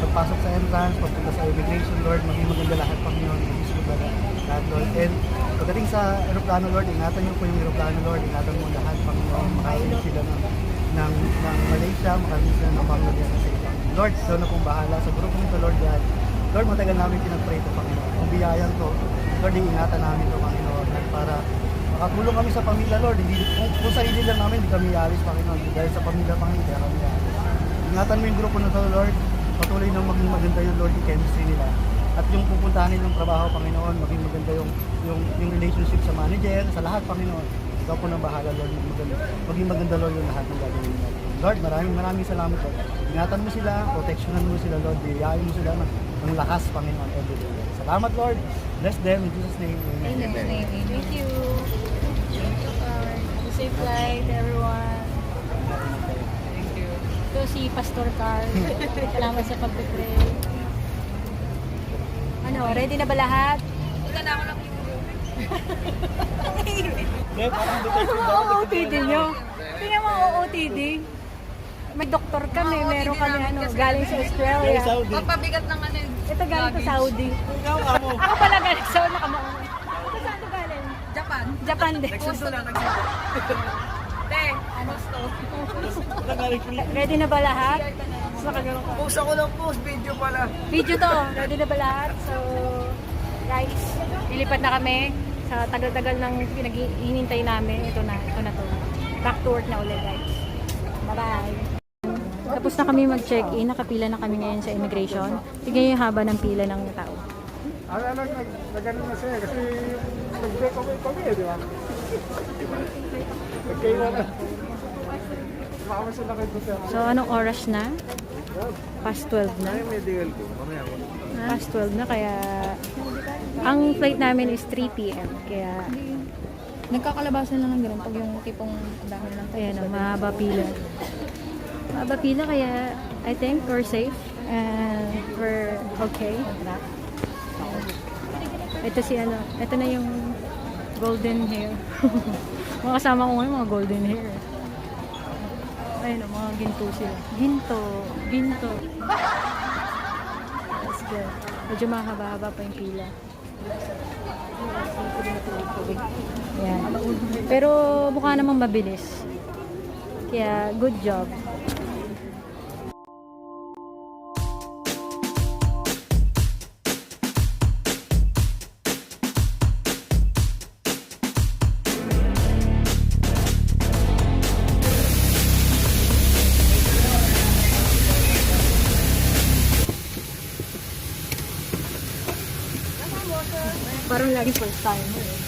pagpasok sa entrance, pagpunta sa immigration, Lord, maging maganda lahat, Panginoon. Maging maganda lahat, Lord. And pagdating sa aeroplano, Lord, ingatan niyo po yung aeroplano, Lord. Ingatan mo lahat, Panginoon. Makailig sila ng Malaysia, makailig sila ng Bangladesh sa iba. Lord, ikaw na pong bahala sa grupo nito, Lord God. Lord, matagal namin pinag-pray ito, Panginoon. Kung biyayan to, Lord, ingatan namin ito, Panginoon. Para makatulong kami sa pamilya, Lord. Hindi, kung sarili lang namin, hindi kami alis, Panginoon. Dahil sa pamilya, Panginoon, kaya kami alis. Ingatan mo yung grupo na ito, Lord. Patuloy nang maging maganda yung, Lord, yung chemistry nila. At yung pupuntahan nilang trabaho, Panginoon, maging maganda yung relationship sa manager, sa lahat, Panginoon. Ikaw po nang bahala, Lord. Maging maganda, Lord, yung lahat ng gagawin nila. Lord, maraming salamat, Lord. Ingatan mo sila, protectionan mo sila, Lord. Biyayain mo sila ng lakas, Panginoon, every day. Salamat, Lord. Bless them in Jesus' name. Amen. Amen. Thank you. Thank you, Lord. Have a safe flight, everyone. Thank you. Ito si Pastor Carl. Salamat sa pag-pray. Ano, ready na ba lahat? Wala na ako ng OOTD nyo. Tingnan mo OOTD. May doktor kami, meron kami galing sa Australia. Papabigat ng ano yun. Ito galing sa Saudi. Ako pala galing sa Saudi. Ito saan ito galing? Japan. Japan din. Gusto na, Te, gusto. Ready na ba lahat? Post ako ng post, video pala. Video to. Ready na ba lahat? So, guys, lilipat na kami sa tagal-tagal ng pinag-hinintay namin. Ito na to. Back to work na ulit, guys. Bye-bye. Tapos na kami mag-check-in. Nakapila na kami ngayon sa immigration. Tignan yung haba ng pila ng tao. Nagano na siya kasi nag-break away kami, di ba? Nagkaiwa na. Makama sila kay Duterte. So, anong oras na? Past 12 na. Medical ko, mamaya ako. Past 12 na, kaya ang flight namin is 3 p.m. Kaya Nagkakalabasan lang ng gano'n pag yung tipong ang dami lang. ayan o, mahaba pila. Mahaba pila, kaya I think we're safe and we're okay. Ito si ito na yung golden hair. Mga kasama ko ngayon, mga golden hair. Ayun o, mga ginto sila. Ginto. That's good. Medyo mahaba-haba pa yung pila. Yan. Pero mukha namang mabilis. Kaya good job. Parang lagi first time mo eh.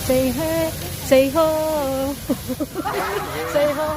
Say hey, say ho. Say ho.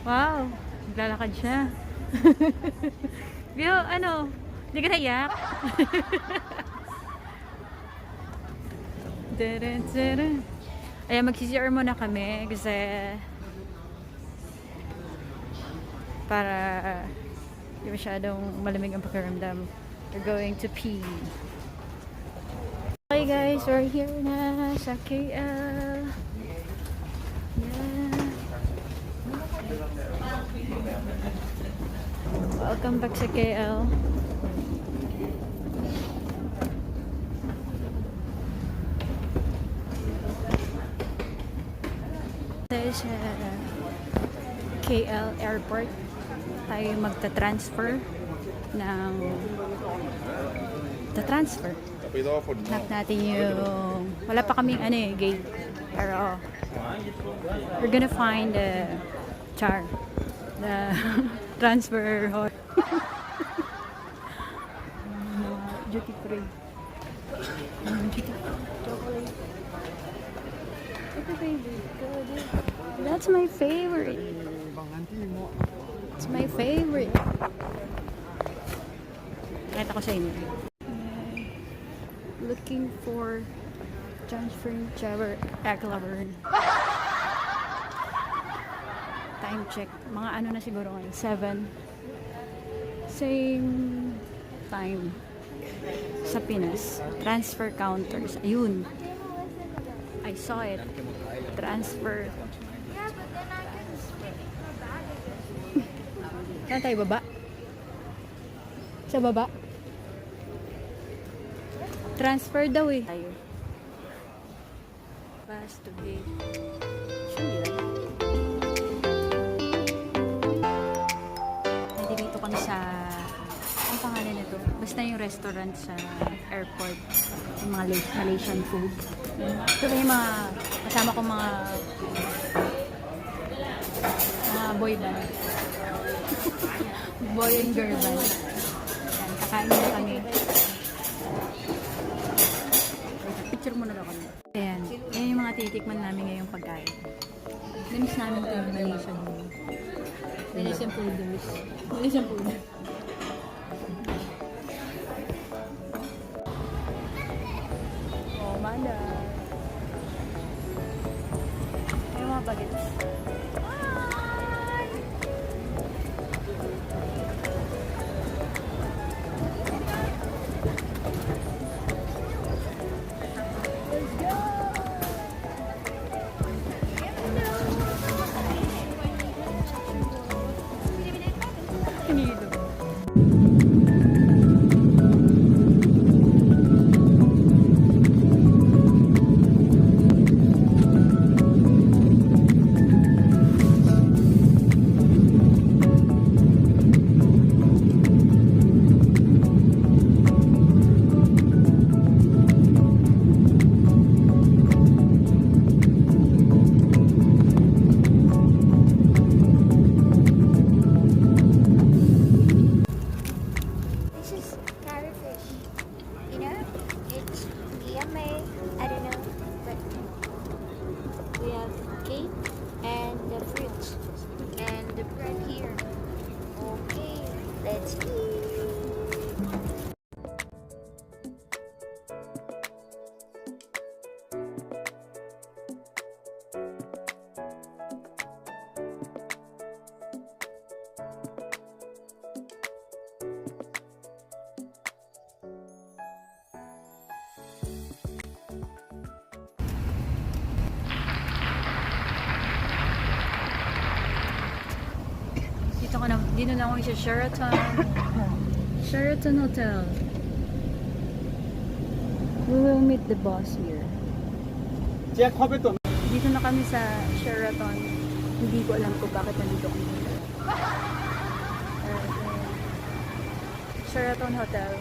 Wow, naglalakad siya. Bio, hindi ka naiyak? Ayan, mag-CCR muna kami kasi para hindi masyadong malamig ang pakiramdam. We're going to pee. Okay guys, we're here na sa KL. Yeah. Welcome back sa KL. Tayo sa KL Airport. Tayo magta-transfer ng Hanap natin yung wala pa kaming gate. Pero we're gonna find the transfer hall. Duty free. Chocolate. Ito baby. That's my favorite. It's my favorite. Nakita ko sa inyo. Looking for transferring Trevor Ecklavern. Time check. Mga ano na siguro ngayon. 7. Same time sa Pinas. Transfer counters. Ayun. I saw it. Transfer. Saan tayo baba? Sa baba? Transfer daw eh. Tayo. Bus to gate. Nandito kami sa ang pangalan nito. Basta yung restaurant sa airport. Yung mga Malaysian food. Ito yung mga kasama ko mga boy band. Boy and girl band. Yan, kakain na kami. Picture muna daw kami. Ayan. Ayan yung mga titikman namin ngayong pagkain. Namiss namin ito yung Malaysian food. Malaysian fooders. Malaysian food. Oh, manda. Ayan mga bagets. Dito na ako sa Sheraton Hotel. We will meet the boss here. Dito na kami sa Sheraton. Hindi ko alam kung bakit nandito kami. Sheraton Hotel.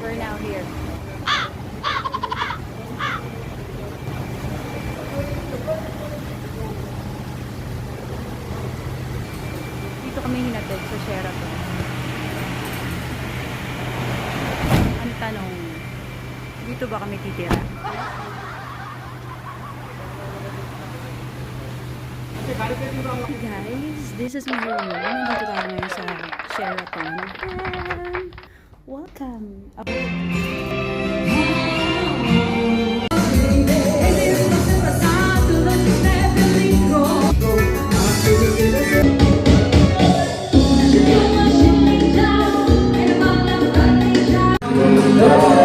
We're now here. Dito kami hinatid sa Sheraton. Ano tanong? Dito ba kami titira? Guys, this is my room. Nandito tayo ngayon sa Sheraton. And welcome. Lord.